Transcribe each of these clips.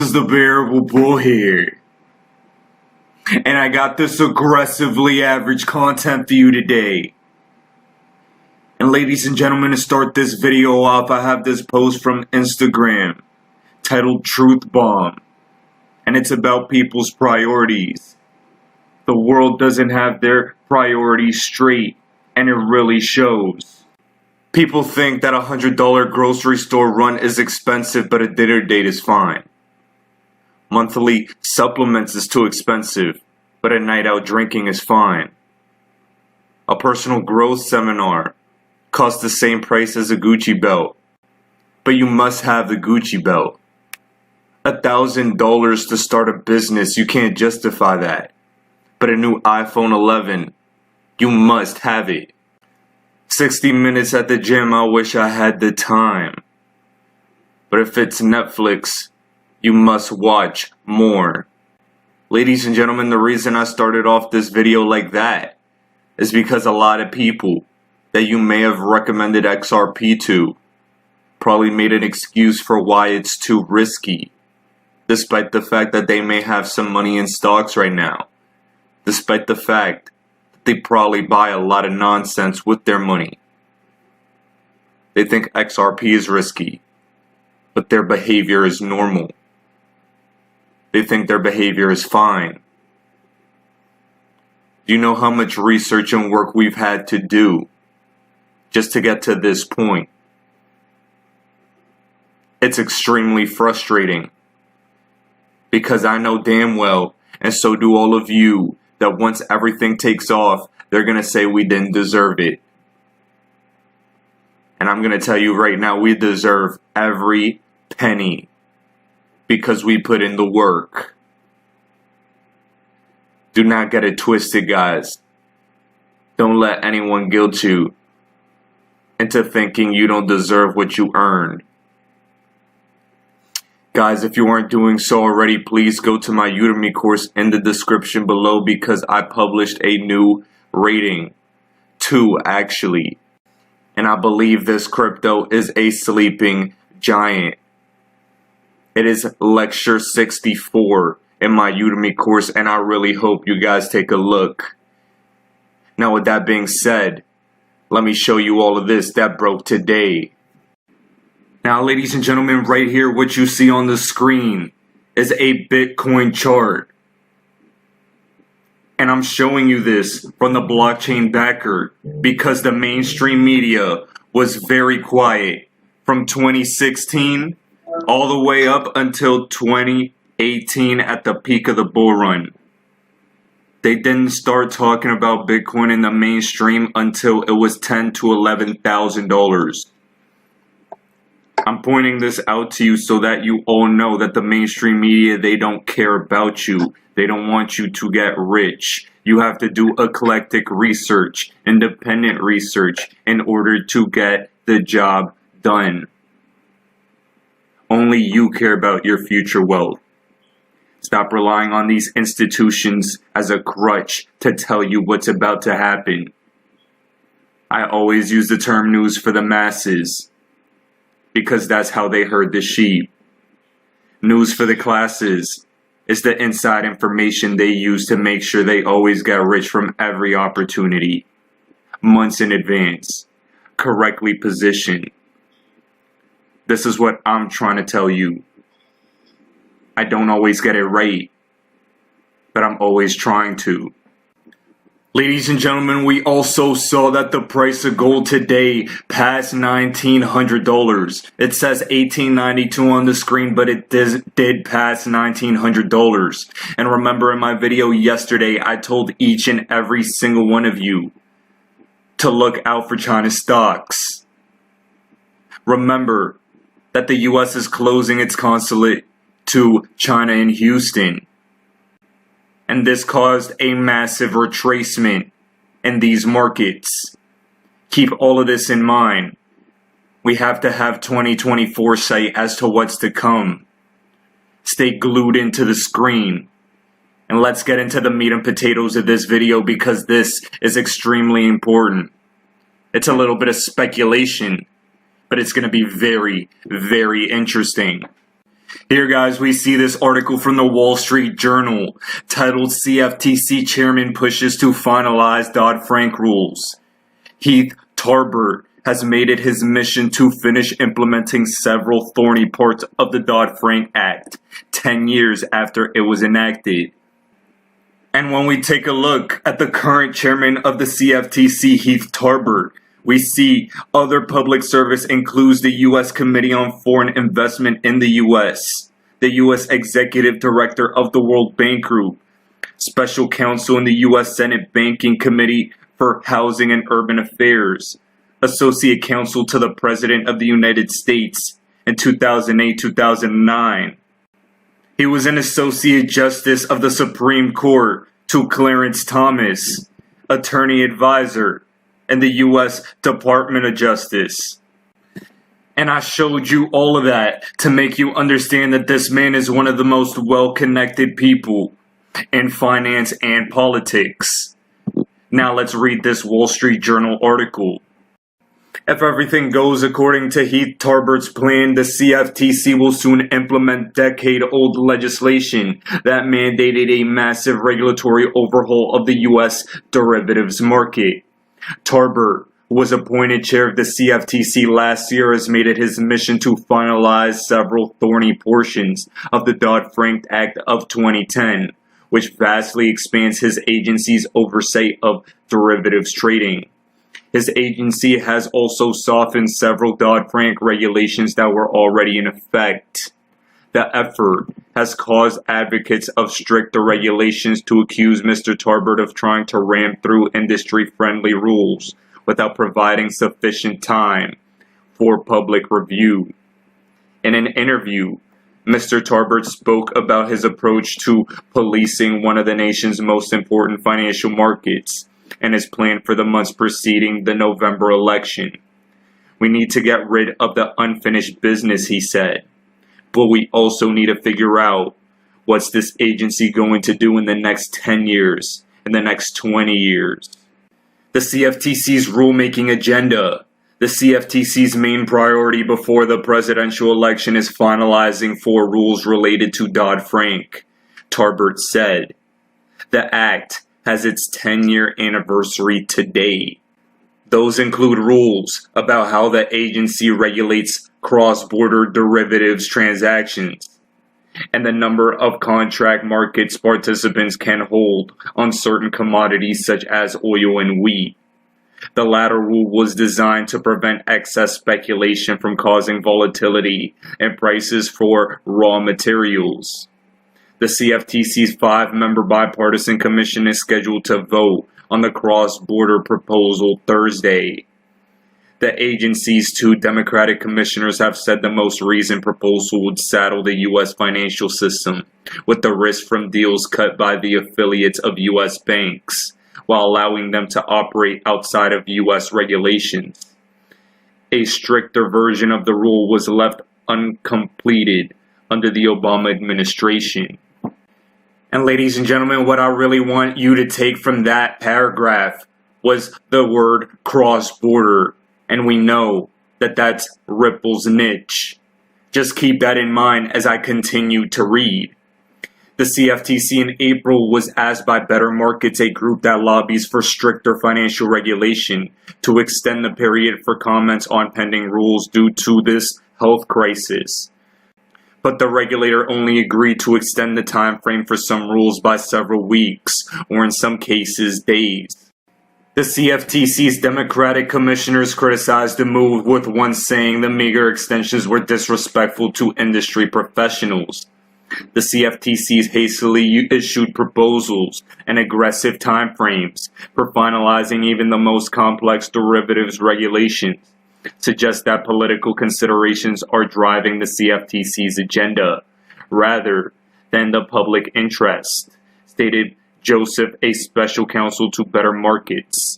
Is the bearable bull here, and I got this aggressively average content for you today. And ladies and gentlemen, to start this video off, I have this post from Instagram titled Truth Bomb, and it's about people's priorities. The world doesn't have their priorities straight, and it really shows. People think that a $100 grocery store run is expensive, but a dinner date is fine. Monthly supplements is too expensive, but a night out drinking is fine. A personal growth seminar costs the same price as a Gucci belt, but you must have the Gucci belt. $1,000 to start a business, you can't justify that. But a new iPhone 11, you must have it. 60 minutes at the gym, I wish I had the time. But if it's Netflix, you must watch more. Ladies and gentlemen, the reason I started off this video like that is because a lot of people that you may have recommended XRP to probably made an excuse for why it's too risky, despite the fact that they may have some money in stocks right now, despite the fact that they probably buy a lot of nonsense with their money. They think XRP is risky, but their behavior is normal. They think their behavior is fine. Do you know how much research and work we've had to do just to get to this point? It's extremely frustrating because I know damn well, and so do all of you, that once everything takes off, they're going to say we didn't deserve it. And I'm going to tell you right now, we deserve every penny because we put in the work. Do not get it twisted, guys. Don't let anyone guilt you into thinking you don't deserve what you earned. Guys, if you aren't doing so already, please go to my Udemy course in the description below because I published a new rating. 2, actually. And I believe this crypto is a sleeping giant. It is lecture 64 in my Udemy course, and I really hope you guys take a look. Now, with that being said, let me show you all of this that broke today. Now, ladies and gentlemen, right here, what you see on the screen is a Bitcoin chart. And I'm showing you this from the blockchain backer because the mainstream media was very quiet from 2016 all the way up until 2018 at the peak of the bull run. They didn't start talking about Bitcoin in the mainstream until it was $10,000 to $11,000. I'm pointing this out to you so that you all know that the mainstream media, they don't care about you. They don't want you to get rich. You have to do eclectic research, independent research in order to get the job done. Only you care about your future wealth. Stop relying on these institutions as a crutch to tell you what's about to happen. I always use the term news for the masses because that's how they herd the sheep. News for the classes is the inside information they use to make sure they always get rich from every opportunity, months in advance, correctly positioned. This is what I'm trying to tell you. I don't always get it right, but I'm always trying to. Ladies and gentlemen, we also saw that the price of gold today passed $1,900. It says $1,892 on the screen, but it did pass $1,900. And remember, in my video yesterday, I told each and every single one of you to look out for China's stocks. Remember that the US is closing its consulate to China in Houston. And this caused a massive retracement in these markets. Keep all of this in mind. We have to have 2020 foresight as to what's to come. Stay glued into the screen. And let's get into the meat and potatoes of this video because this is extremely important. It's a little bit of speculation, but it's going to be very, very interesting. Here, guys, we see this article from the Wall Street Journal titled CFTC Chairman Pushes to Finalize Dodd-Frank Rules. Heath Tarbert has made it his mission to finish implementing several thorny parts of the Dodd-Frank Act 10 years after it was enacted. And when we take a look at the current chairman of the CFTC, Heath Tarbert, we see other public service includes the U.S. Committee on Foreign Investment in the U.S., the U.S. Executive Director of the World Bank Group, Special Counsel in the U.S. Senate Banking Committee for Housing and Urban Affairs, Associate Counsel to the President of the United States in 2008-2009. He was an Associate Justice of the Supreme Court to Clarence Thomas, Attorney Advisor in the U.S. Department of Justice. And I showed you all of that to make you understand that this man is one of the most well-connected people in finance and politics. Now let's read this Wall Street Journal article. If everything goes according to Heath Tarbert's plan, the CFTC will soon implement decade-old legislation that mandated a massive regulatory overhaul of the U.S. derivatives market. Tarbert was appointed chair of the CFTC last year, has made it his mission to finalize several thorny portions of the Dodd-Frank Act of 2010, which vastly expands his agency's oversight of derivatives trading. His agency has also softened several Dodd-Frank regulations that were already in effect. The effort has caused advocates of stricter regulations to accuse Mr. Tarbert of trying to ram through industry-friendly rules without providing sufficient time for public review. In an interview, Mr. Tarbert spoke about his approach to policing one of the nation's most important financial markets and his plan for the months preceding the November election. We need to get rid of the unfinished business, he said. But we also need to figure out what's this agency going to do in the next 10 years, in the next 20 years. The CFTC's rulemaking agenda. The CFTC's main priority before the presidential election is finalizing 4 rules related to Dodd-Frank, Tarbert said. The act has its 10-year anniversary today. Those include rules about how the agency regulates cross-border derivatives transactions and the number of contract markets participants can hold on certain commodities such as oil and wheat. The latter rule was designed to prevent excess speculation from causing volatility in prices for raw materials. The CFTC's 5-member bipartisan commission is scheduled to vote on the cross-border proposal Thursday. The agency's 2 Democratic commissioners have said the most recent proposal would saddle the U.S. financial system with the risk from deals cut by the affiliates of U.S. banks, while allowing them to operate outside of U.S. regulations. A stricter version of the rule was left uncompleted under the Obama administration. And ladies and gentlemen, what I really want you to take from that paragraph was the word cross-border. And we know that that's Ripple's niche. Just keep that in mind as I continue to read. The CFTC in April was asked by Better Markets, a group that lobbies for stricter financial regulation, to extend the period for comments on pending rules due to this health crisis. But the regulator only agreed to extend the time frame for some rules by several weeks, or in some cases, days. The CFTC's Democratic commissioners criticized the move, with one saying the meager extensions were disrespectful to industry professionals. The CFTC's hastily issued proposals and aggressive timeframes for finalizing even the most complex derivatives regulations suggest that political considerations are driving the CFTC's agenda, rather than the public interest, stated Joseph, a special counsel to Better Markets.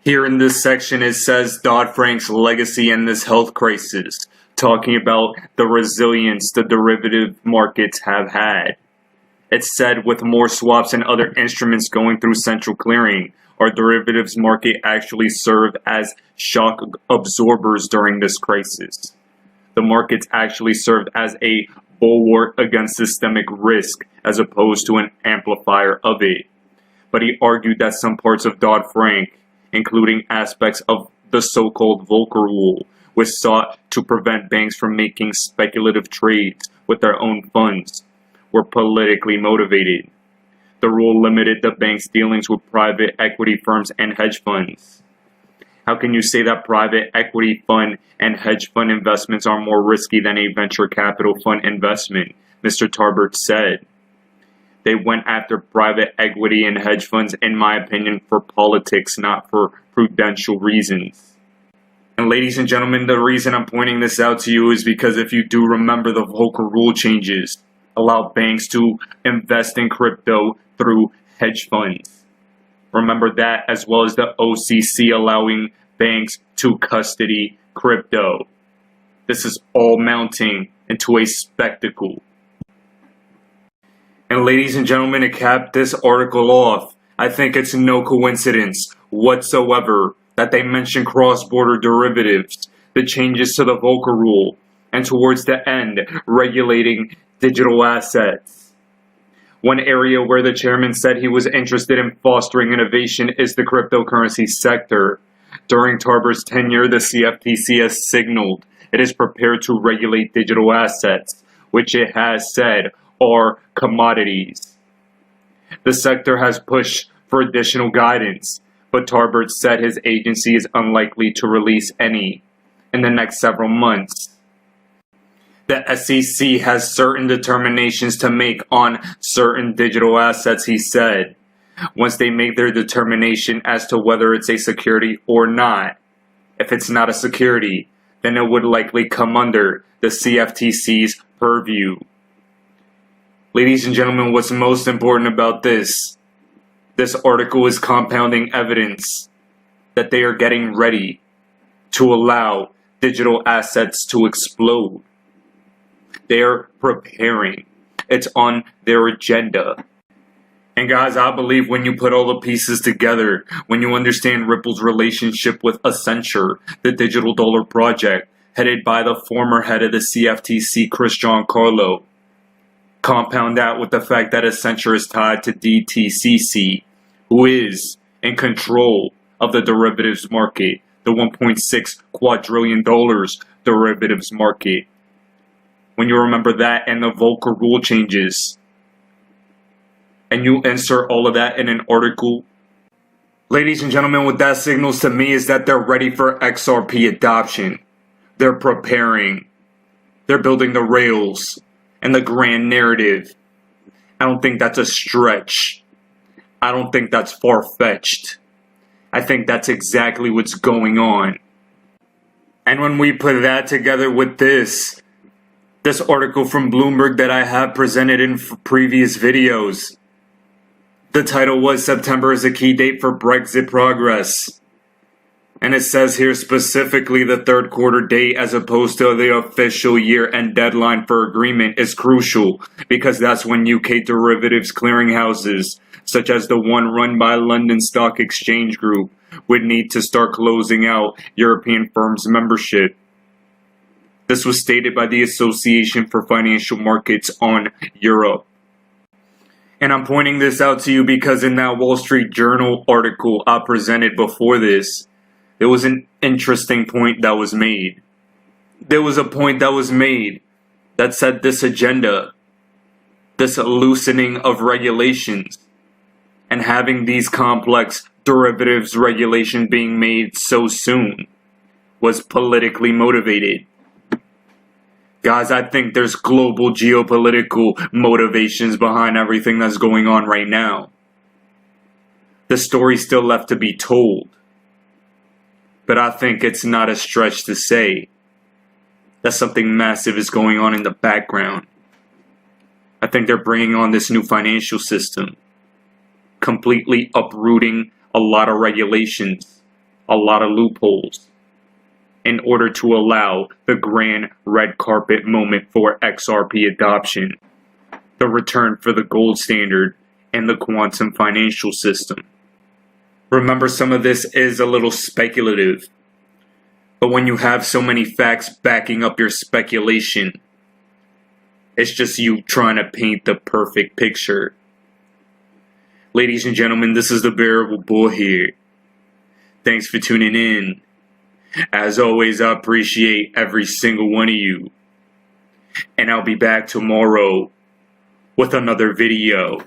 Here in this section it says Dodd-Frank's legacy in this health crisis, talking about the resilience the derivative markets have had. It said with more swaps and other instruments going through central clearing, our derivatives market actually served as shock absorbers during this crisis. the markets actually served as a bulwark against systemic risk as opposed to an amplifier of it. But he argued that some parts of Dodd-Frank, including aspects of the so-called Volcker Rule, which sought to prevent banks from making speculative trades with their own funds, were politically motivated. The rule limited the bank's dealings with private equity firms and hedge funds. How can you say that private equity fund and hedge fund investments are more risky than a venture capital fund investment? Mr. Tarbert said. They went after private equity and hedge funds, in my opinion, for politics, not for prudential reasons. And ladies and gentlemen, the reason I'm pointing this out to you is because if you do remember, the Volcker Rule changes allow banks to invest in crypto through hedge funds. Remember that, as well as the OCC allowing banks to custody crypto. This is all mounting into a spectacle. And ladies and gentlemen, to cap this article off, I think it's no coincidence whatsoever that they mention cross-border derivatives, the changes to the Volcker Rule, and towards the end, regulating digital assets. One area where the chairman said he was interested in fostering innovation is the cryptocurrency sector. During Tarber's tenure, the CFTC has signaled it is prepared to regulate digital assets, which it has said are commodities. The sector has pushed for additional guidance, but Tarbert said his agency is unlikely to release any in the next several months. The SEC has certain determinations to make on certain digital assets, he said. Once they make their determination as to whether it's a security or not, if it's not a security, then it would likely come under the CFTC's purview. Ladies and gentlemen, what's most important about this article is compounding evidence that they are getting ready to allow digital assets to explode. They are preparing. It's on their agenda. And guys, I believe when you put all the pieces together, when you understand Ripple's relationship with Accenture, the digital dollar project, headed by the former head of the CFTC, Chris Giancarlo, compound that with the fact that Accenture is tied to DTCC, who is in control of the derivatives market, the $1.6 quadrillion derivatives market. When you remember that and the Volcker Rule changes, and you insert all of that in an article, ladies and gentlemen, what that signals to me is that they're ready for XRP adoption. They're preparing. They're building the rails and the grand narrative. I don't think that's a stretch. I don't think that's far-fetched. I think that's exactly what's going on. And when we put that together with this article from Bloomberg that I have presented in previous videos, the title was September is a key date for Brexit progress. And it says here specifically the third quarter date as opposed to the official year-end deadline for agreement is crucial because that's when UK derivatives clearinghouses, such as the one run by London Stock Exchange Group, would need to start closing out European firms' membership. This was stated by the Association for Financial Markets on Europe. And I'm pointing this out to you because in that Wall Street Journal article I presented before this, there was an interesting point that was made. There was a point that was made that said this agenda, this loosening of regulations, and having these complex derivatives regulation being made so soon was politically motivated. Guys, I think there's global geopolitical motivations behind everything that's going on right now. The story's still left to be told. But I think it's not a stretch to say that something massive is going on in the background. I think they're bringing on this new financial system, completely uprooting a lot of regulations, a lot of loopholes, in order to allow the grand red carpet moment for XRP adoption, the return for the gold standard, and the quantum financial system. Remember, some of this is a little speculative. But when you have so many facts backing up your speculation, it's just you trying to paint the perfect picture. Ladies and gentlemen, this is the Bearable Bull here. Thanks for tuning in. As always, I appreciate every single one of you. And I'll be back tomorrow with another video.